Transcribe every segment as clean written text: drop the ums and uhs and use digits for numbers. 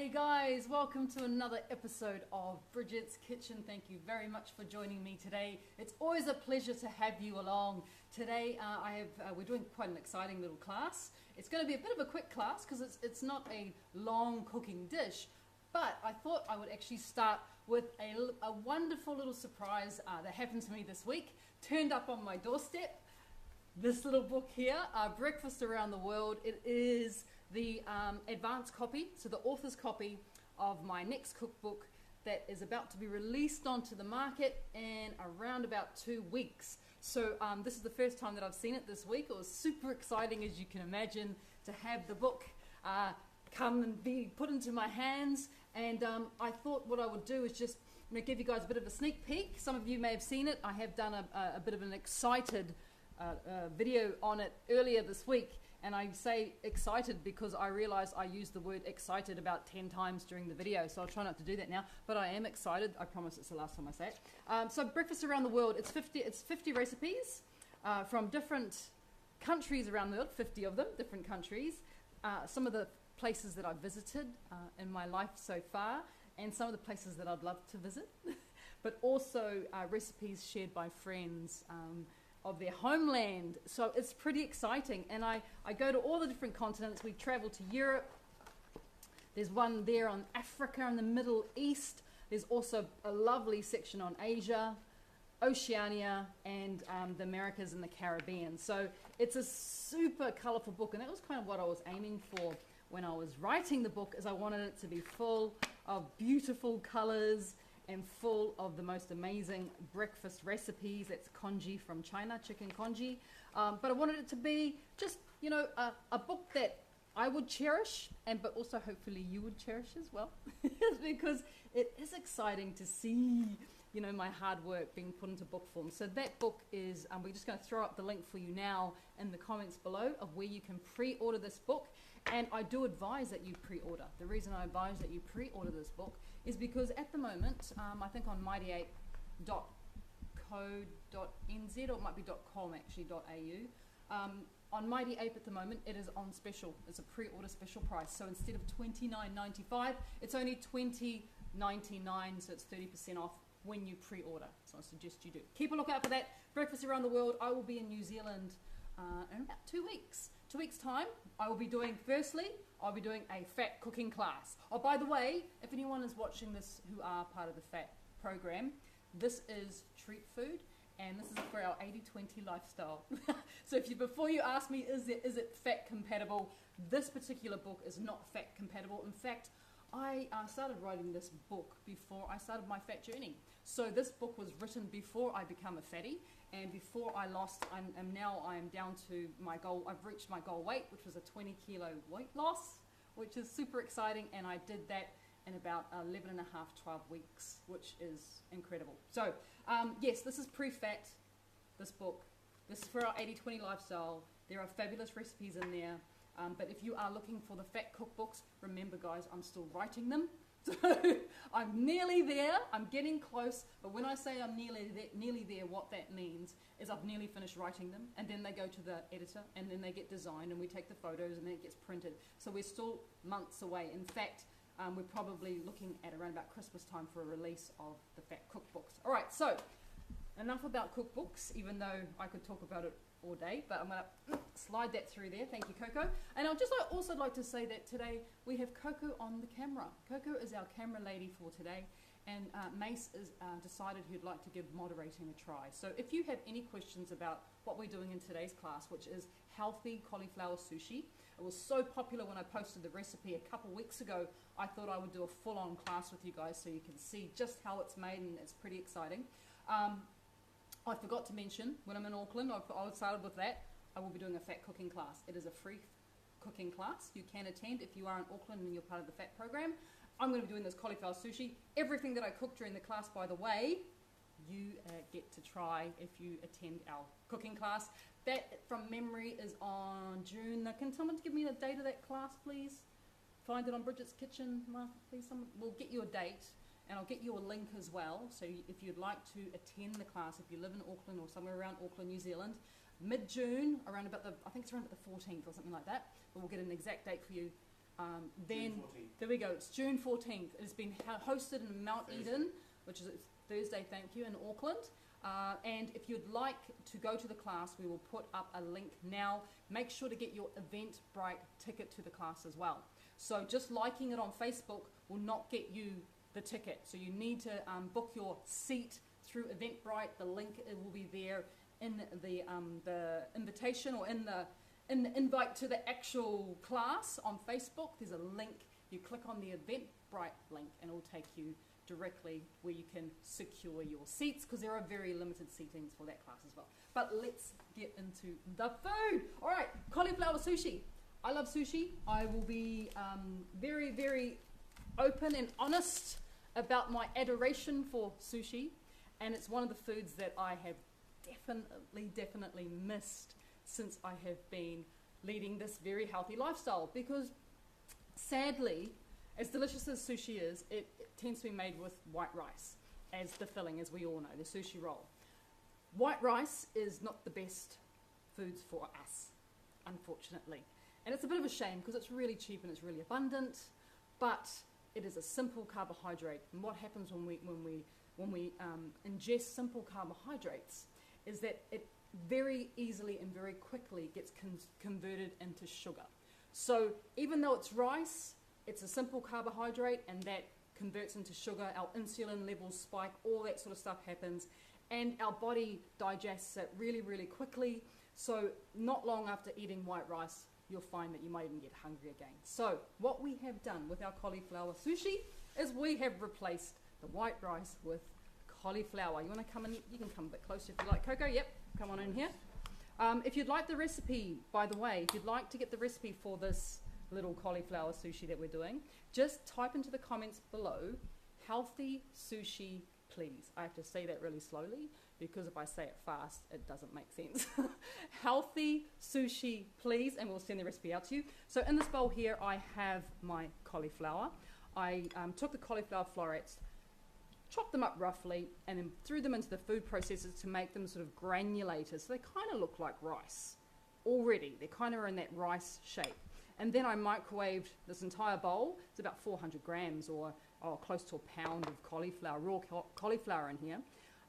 Hey guys, welcome to another episode of Bridget's Kitchen. Thank you very much for joining me today. It's always a pleasure to have you along. Today we're doing quite an exciting little class. It's going to be a bit of a quick class because it's not a long cooking dish, but I thought I would actually start with a wonderful little surprise that happened to me this week. Turned up on my doorstep. This little book here, Breakfast Around the World. It is the advanced copy, so the author's copy of my next cookbook that is about to be released onto the market in around about 2 weeks. So this is the first time that I've seen it this week. It was super exciting, as you can imagine, to have the book come and be put into my hands. And I thought what I would do is just give you guys a bit of a sneak peek. Some of you may have seen it. I have done a bit of an excited video on it earlier this week, and I say excited because I realized I used the word excited about 10 times during the video, so I'll try not to do that now, but I am excited. I promise it's the last time I say it. So Breakfast Around the World, it's 50 recipes from different countries around the world, 50 of them, different countries, some of the places that I've visited in my life so far, and some of the places that I'd love to visit, but also recipes shared by friends of their homeland. So it's pretty exciting, and I go to all the different continents. We travel to Europe. There's one there on Africa and the Middle East. There's also a lovely section on Asia, Oceania, and the Americas and the Caribbean. So it's a super colorful book, and that was kind of what I was aiming for when I was writing the book, is I wanted it to be full of beautiful colors and full of the most amazing breakfast recipes. That's congee from China, chicken congee. But I wanted it to be just, a book that I would cherish, but also hopefully you would cherish as well, because it is exciting to see, my hard work being put into book form. So that book is, we're just going to throw up the link for you now in the comments below of where you can pre-order this book. And I do advise that you pre-order. The reason I advise that you pre-order this book is because at the moment, I think on mighty8.co.nz, or it might be .com actually, .au. On Mighty Ape at the moment, it is on special. It's a pre-order special price. So instead of $29.95, it's only $20.99, so it's 30% off when you pre-order. So I suggest you do. Keep a lookout for that. Breakfast Around the World. I will be in New Zealand in about 2 weeks. 2 weeks' time, I'll be doing a fat cooking class. Oh, by the way, if anyone is watching this who are part of the fat program, this is treat food, and this is for our 80-20 lifestyle. So before you ask me, is it fat compatible, this particular book is not fat compatible. In fact, I started writing this book before I started my fat journey. So this book was written before I became a fatty, and before I lost, I am down to my goal. I've reached my goal weight, which was a 20 kilo weight loss, which is super exciting, and I did that in about 11 and a half, 12 weeks, which is incredible. So yes, this is pre-fat, this book. This is for our 80-20 lifestyle. There are fabulous recipes in there. But if you are looking for the fat cookbooks, remember guys, I'm still writing them. So I'm nearly there. I'm getting close. But when I say I'm nearly there, what that means is I've nearly finished writing them. And then they go to the editor, and then they get designed, and we take the photos, and then it gets printed. So we're still months away. In fact, we're probably looking at around about Christmas time for a release of the fat cookbooks. All right, so enough about cookbooks, even though I could talk about it all day, but I'm going to slide that through there. Thank you, Coco. And I'd just also like to say that today we have Coco on the camera. Coco is our camera lady for today, and Mace has decided he'd like to give moderating a try. So if you have any questions about what we're doing in today's class, which is healthy cauliflower sushi, it was so popular when I posted the recipe a couple weeks ago, I thought I would do a full-on class with you guys so you can see just how it's made, and it's pretty exciting. I forgot to mention, when I'm in Auckland, I started with that, I will be doing a fat cooking class. It is a free cooking class. You can attend if you are in Auckland and you're part of the fat program. I'm going to be doing this cauliflower sushi. Everything that I cook during the class, by the way, you get to try if you attend our cooking class. That, from memory, is on June. Now, can someone give me the date of that class, please? Find it on Bridget's Kitchen, Martha, please. Someone, we'll get you a date. And I'll get you a link as well, so if you'd like to attend the class, if you live in Auckland or somewhere around Auckland, New Zealand, mid-June, I think it's around about the 14th or something like that, but we'll get an exact date for you Then June 14th. there we go. It's June 14th. It has been hosted in Mount Eden, which is Thursday. Thank you, in Auckland. And if you'd like to go to the class, we will put up a link now. Make sure to get your Eventbrite ticket to the class as well. So just liking it on Facebook will not get you the ticket. So you need to book your seat through Eventbrite. The link will be there in the invitation, or in the invite to the actual class on Facebook. There's a link. You click on the Eventbrite link and it will take you directly where you can secure your seats, because there are very limited seatings for that class as well. But let's get into the food. All right, cauliflower sushi. I love sushi. I will be very, very open and honest about my adoration for sushi, and it's one of the foods that I have definitely missed since I have been leading this very healthy lifestyle, because sadly, as delicious as sushi is, it tends to be made with white rice as the filling, as we all know, the sushi roll. White rice is not the best foods for us, unfortunately. And it's a bit of a shame, because it's really cheap and it's really abundant, but it is a simple carbohydrate. And what happens when we ingest simple carbohydrates is that it very easily and very quickly gets converted into sugar. So even though it's rice, it's a simple carbohydrate, and that converts into sugar. Our insulin levels spike, all that sort of stuff happens, and our body digests it really, really quickly. So not long after eating white rice, you'll find that you might even get hungry again. So what we have done with our cauliflower sushi is we have replaced the white rice with cauliflower. You want to come in? You can come a bit closer if you like, Coco. Yep, come on in here. If you'd like the recipe, by the way, if you'd like to get the recipe for this little cauliflower sushi that we're doing, just type into the comments below, healthy sushi please. I have to say that really slowly, because if I say it fast, it doesn't make sense. Healthy sushi please, and we'll send the recipe out to you. So in this bowl here, I have my cauliflower. I took the cauliflower florets, chopped them up roughly, and then threw them into the food processors to make them sort of granulated. So they kind of look like rice already. They kind of are in that rice shape. And then I microwaved this entire bowl. It's about 400 grams or close to a pound of cauliflower, raw cauliflower in here.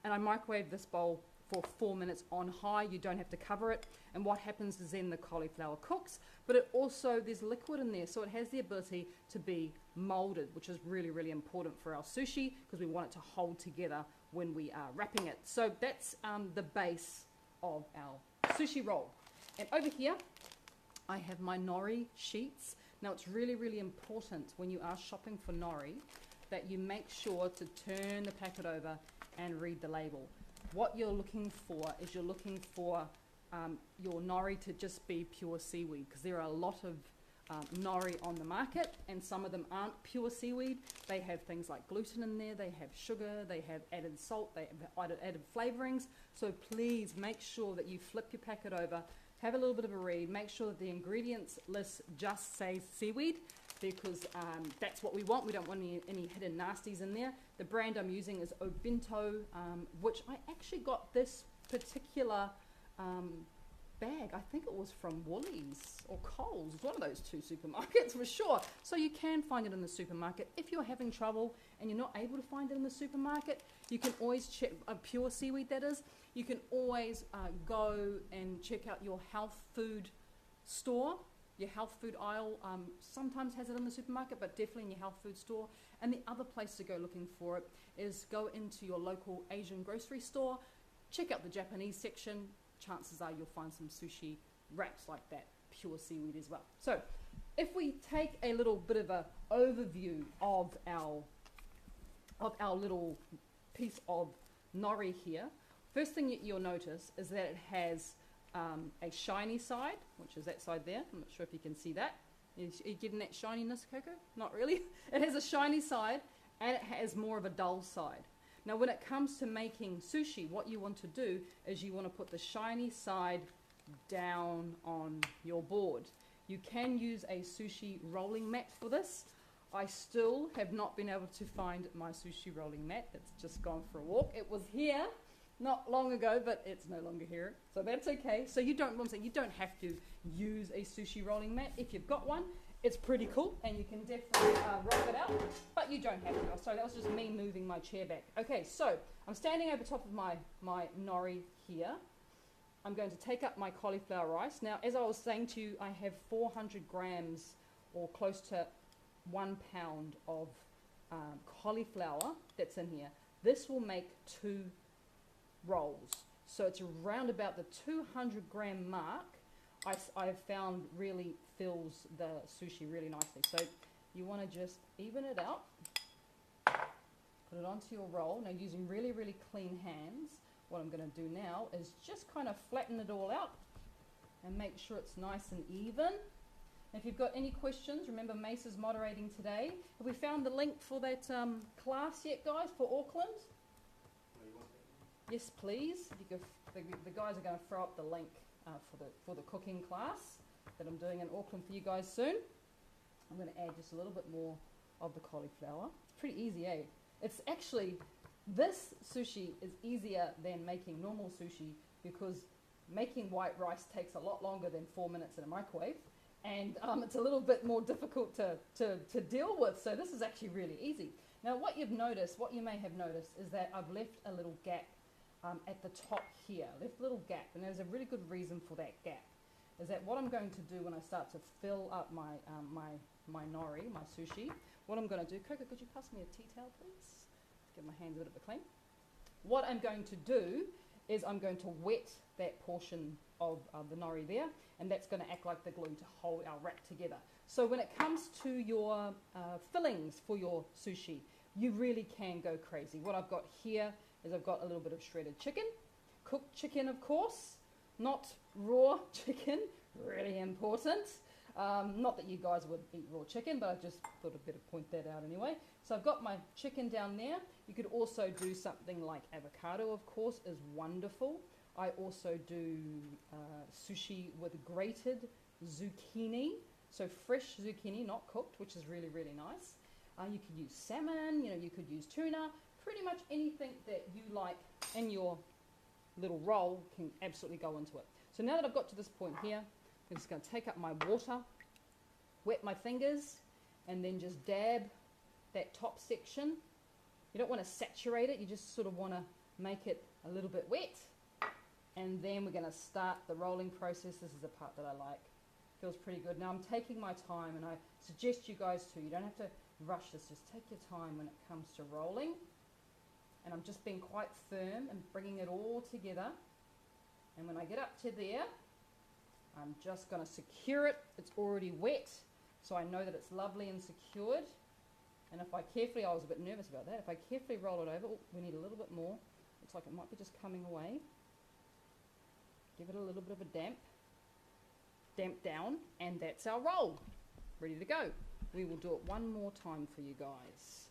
And I microwaved this bowl for 4 minutes on high. You don't have to cover it. And what happens is then the cauliflower cooks, but it also, there's liquid in there, so it has the ability to be molded, which is really, really important for our sushi, because we want it to hold together when we are wrapping it. So that's the base of our sushi roll. And over here, I have my nori sheets. Now it's really, really important when you are shopping for nori that you make sure to turn the packet over and read the label. What you're looking for is you're looking for your nori to just be pure seaweed, because there are a lot of nori on the market, and some of them aren't pure seaweed. They have things like gluten in there, they have sugar, they have added salt, they have added flavorings. So please make sure that you flip your packet over, have a little bit of a read, make sure that the ingredients list just says seaweed, because that's what we want. We don't want any hidden nasties in there. The brand I'm using is Obinto, which I actually got this particular bag. I think it was from Woolies or Coles, one of those two supermarkets for sure. So you can find it in the supermarket. If you're having trouble and you're not able to find it in the supermarket, you can always check, pure seaweed that is, you can always go and check out your health food store. Your health food aisle sometimes has it in the supermarket, but definitely in your health food store. And the other place to go looking for it is go into your local Asian grocery store, check out the Japanese section. Chances are you'll find some sushi wraps like that, pure seaweed as well. So if we take a little bit of an overview of our little piece of nori here, first thing you'll notice is that it has a shiny side, which is that side there. I'm not sure if you can see that. Are you getting that shininess, Coco? Not really. It has a shiny side, and it has more of a dull side. Now when it comes to making sushi, what you want to do is you want to put the shiny side down on your board. You can use a sushi rolling mat for this. I still have not been able to find my sushi rolling mat. It's just gone for a walk. It was here not long ago, but it's no longer here, so that's okay. So you don't have to use a sushi rolling mat. If you've got one, it's pretty cool, and you can definitely roll it out, but you don't have to. So that was just me moving my chair back. Okay, so I'm standing over top of my nori here. I'm going to take up my cauliflower rice. Now, as I was saying to you, I have 400 grams or close to 1 pound of cauliflower that's in here. This will make 2 rolls. So it's around about the 200 gram mark. I've found really fills the sushi really nicely. So you want to just even it out, put it onto your roll. Now, using really, really clean hands, what I'm going to do now is just kind of flatten it all out and make sure it's nice and even. If you've got any questions, remember Mace is moderating today. Have we found the link for that class yet, guys, for Auckland? Yes, please. If you could, the guys are going to throw up the link for the cooking class that I'm doing in Auckland for you guys soon. I'm going to add just a little bit more of the cauliflower. It's pretty easy, eh? It's actually, this sushi is easier than making normal sushi because making white rice takes a lot longer than 4 minutes in a microwave, and it's a little bit more difficult to deal with. So this is actually really easy. Now, what you may have noticed, is that I've left a little gap at the top here. Left a little gap, and there's a really good reason for that gap. Is that what I'm going to do when I start to fill up my nori, my sushi? What I'm going to do, Coco, could you pass me a tea towel, please? Give my hands a bit of a clean. What I'm going to do is I'm going to wet that portion of the nori there, and that's going to act like the glue to hold our wrap together. So when it comes to your fillings for your sushi, you really can go crazy. What I've got here is I've got a little bit of shredded chicken, cooked chicken, of course, not raw chicken, really important. Not that you guys would eat raw chicken, but I just thought I'd better point that out anyway. So I've got my chicken down there. You could also do something like avocado, of course, is wonderful. I also do sushi with grated zucchini, so fresh zucchini, not cooked, which is really, really nice. You could use salmon, you could use tuna, pretty much anything that you like in your little roll can absolutely go into it. So now that I've got to this point here, I'm just going to take up my water, wet my fingers, and then just dab that top section. You don't want to saturate it, you just sort of want to make it a little bit wet. And then we're going to start the rolling process. This is the part that I like. Feels pretty good. Now I'm taking my time, and I suggest you guys too, you don't have to rush this, just take your time when it comes to rolling. And I'm just being quite firm and bringing it all together. And when I get up to there, I'm just going to secure it. It's already wet, so I know that it's lovely and secured. And if I carefully, I was a bit nervous about that, if I carefully roll it over, we need a little bit more. Looks like it might be just coming away. Give it a little bit of a damp down, and that's our roll. Ready to go. We will do it one more time for you guys.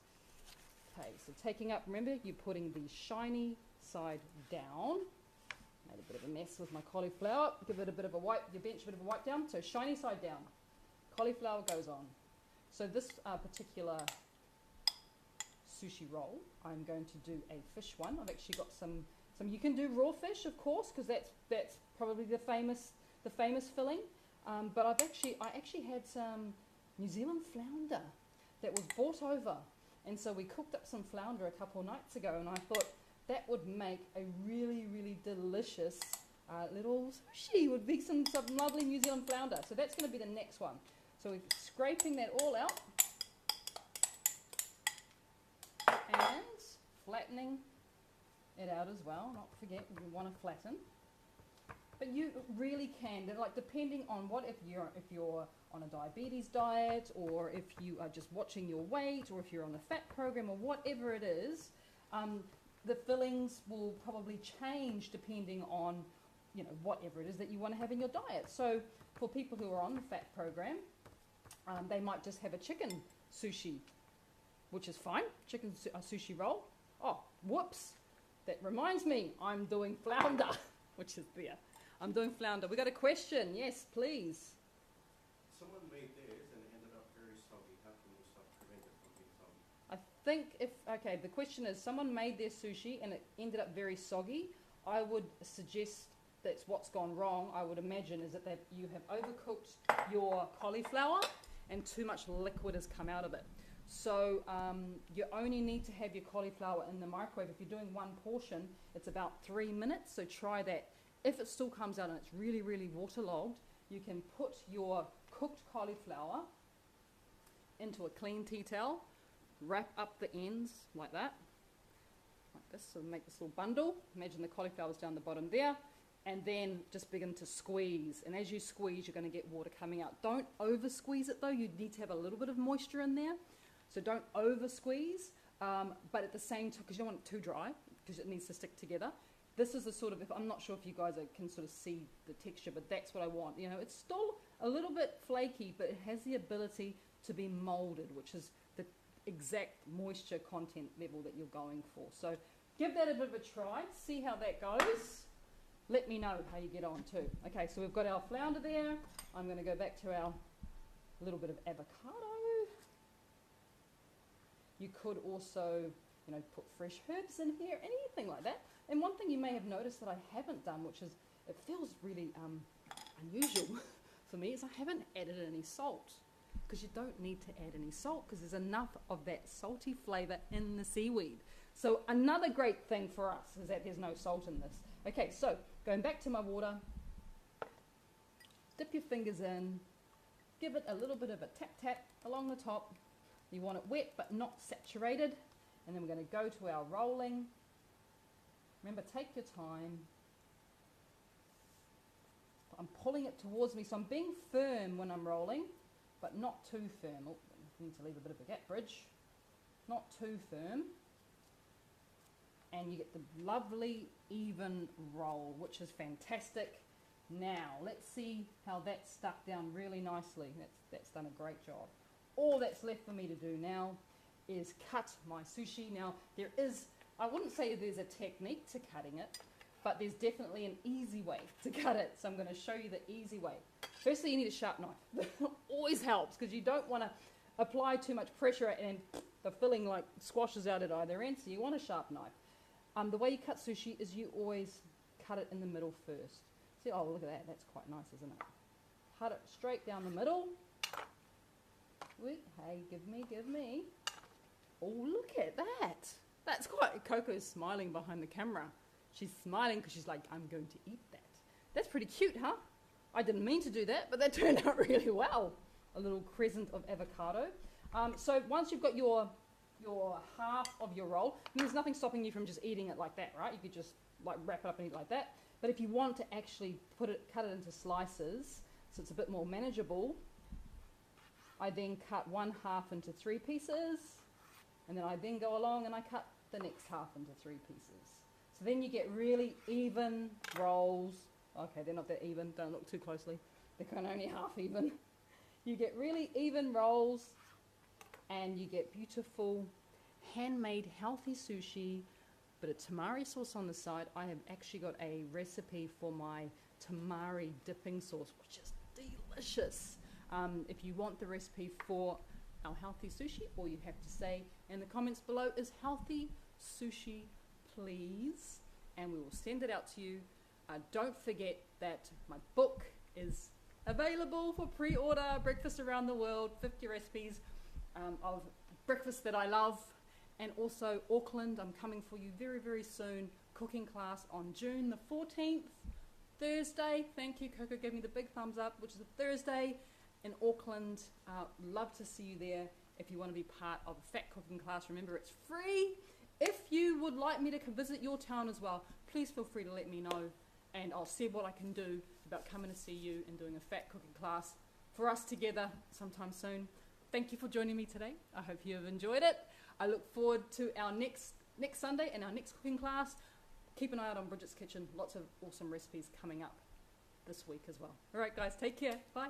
Okay, so taking up, remember, you're putting the shiny side down. Made a bit of a mess with my cauliflower. Give it a bit of a wipe, your bench a bit of a wipe down. So shiny side down. Cauliflower goes on. So this particular sushi roll, I'm going to do a fish one. I've actually got some you can do raw fish, of course, because that's probably the famous filling. But I actually had some New Zealand flounder that was brought over. And so we cooked up some flounder a couple of nights ago, and I thought that would make a really, really delicious little sushi. Would be some lovely New Zealand flounder. So that's going to be the next one. So we're scraping that all out and flattening it out as well. Not forget, we want to flatten. But you really can, like, depending on if you're on a diabetes diet, or if you are just watching your weight, or if you're on a fat program, or whatever it is, the fillings will probably change depending on whatever it is that you want to have in your diet. So for people who are on the fat program, they might just have a chicken sushi, which is fine. Chicken sushi roll. Oh, whoops! That reminds me, I'm doing flounder, which is there. I'm doing flounder. We got a question. Yes, please. Someone made theirs and it ended up very soggy. How can we prevent it from being soggy? I think the question is, someone made their sushi and it ended up very soggy. I would suggest that's what's gone wrong. I would imagine is that you have overcooked your cauliflower, and too much liquid has come out of it. So you only need to have your cauliflower in the microwave. If you're doing one portion, it's about 3 minutes, so try that. If it still comes out and it's really, really waterlogged, you can put your cooked cauliflower into a clean tea towel, wrap up the ends like that, like this, so make this little bundle. Imagine the cauliflower's down the bottom there, and then just begin to squeeze. And as you squeeze, you're going to get water coming out. Don't over squeeze it though. You need to have a little bit of moisture in there, so don't over squeeze, but at the same time, because you don't want it too dry, because it needs to stick together. This is the sort of, I'm not sure if you guys can sort of see the texture, but that's what I want. You know, it's still a little bit flaky, but it has the ability to be molded, which is the exact moisture content level that you're going for. So give that a bit of a try, see how that goes. Let me know how you get on too. Okay, so we've got our flounder there. I'm going to go back to our little bit of avocado. You could also, you know, put fresh herbs in here, anything like that. And one thing you may have noticed that I haven't done, which is, it feels really unusual for me, is I haven't added any salt. Because you don't need to add any salt, because there's enough of that salty flavour in the seaweed. So another great thing for us is that there's no salt in this. Okay, so going back to my water, dip your fingers in, give it a little bit of a tap along the top. You want it wet but not saturated. And then we're going to go to our rolling. Remember, take your time. I'm pulling it towards me, so I'm being firm when I'm rolling, but not too firm. Oh, I need to leave a bit of a gap, Bridge. Not too firm. And you get the lovely, even roll, which is fantastic. Now, let's see how that's stuck down really nicely. That's done a great job. All that's left for me to do now is cut my sushi. Now, there is, I wouldn't say there's a technique to cutting it, but there's definitely an easy way to cut it. So I'm going to show you the easy way. Firstly, you need a sharp knife. Always helps, because you don't want to apply too much pressure and the filling like squashes out at either end, so you want a sharp knife. The way you cut sushi is you always cut it in the middle first. See, oh, look at that. That's quite nice, isn't it? Cut it straight down the middle. Wait, hey, give me. Oh, look at that. That's quite, Coco's smiling behind the camera. She's smiling because she's like, I'm going to eat that. That's pretty cute, huh? I didn't mean to do that, but that turned out really well. A little crescent of avocado. So once you've got your half of your roll, there's nothing stopping you from just eating it like that, right? You could just like wrap it up and eat it like that. But if you want to actually cut it into slices, so it's a bit more manageable, I then cut one half into 3 pieces, and then I then go along and I cut the next half into 3 pieces. So then you get really even rolls. Okay, they're not that even, don't look too closely. They're kind of only half even. You get really even rolls, and you get beautiful, handmade, healthy sushi, but a tamari sauce on the side. I have actually got a recipe for my tamari dipping sauce, which is delicious. If you want the recipe for our healthy sushi, all you have to say in the comments below is healthy sushi, please, and we will send it out to you. Don't forget that my book is available for pre-order, Breakfast Around the World, 50 recipes of breakfast that I love. And also Auckland, I'm coming for you very, very soon. Cooking class on June the 14th, Thursday. Thank you, Coco gave me the big thumbs up, which is a Thursday in Auckland. Love to see you there. If you want to be part of a fat cooking class, remember it's free. If you would like me to visit your town as well, please feel free to let me know, and I'll see what I can do about coming to see you and doing a fat cooking class for us together sometime soon. Thank you for joining me today. I hope you have enjoyed it. I look forward to our next Sunday and our next cooking class. Keep an eye out on Bridget's Kitchen. Lots of awesome recipes coming up this week as well. All right, guys, take care. Bye.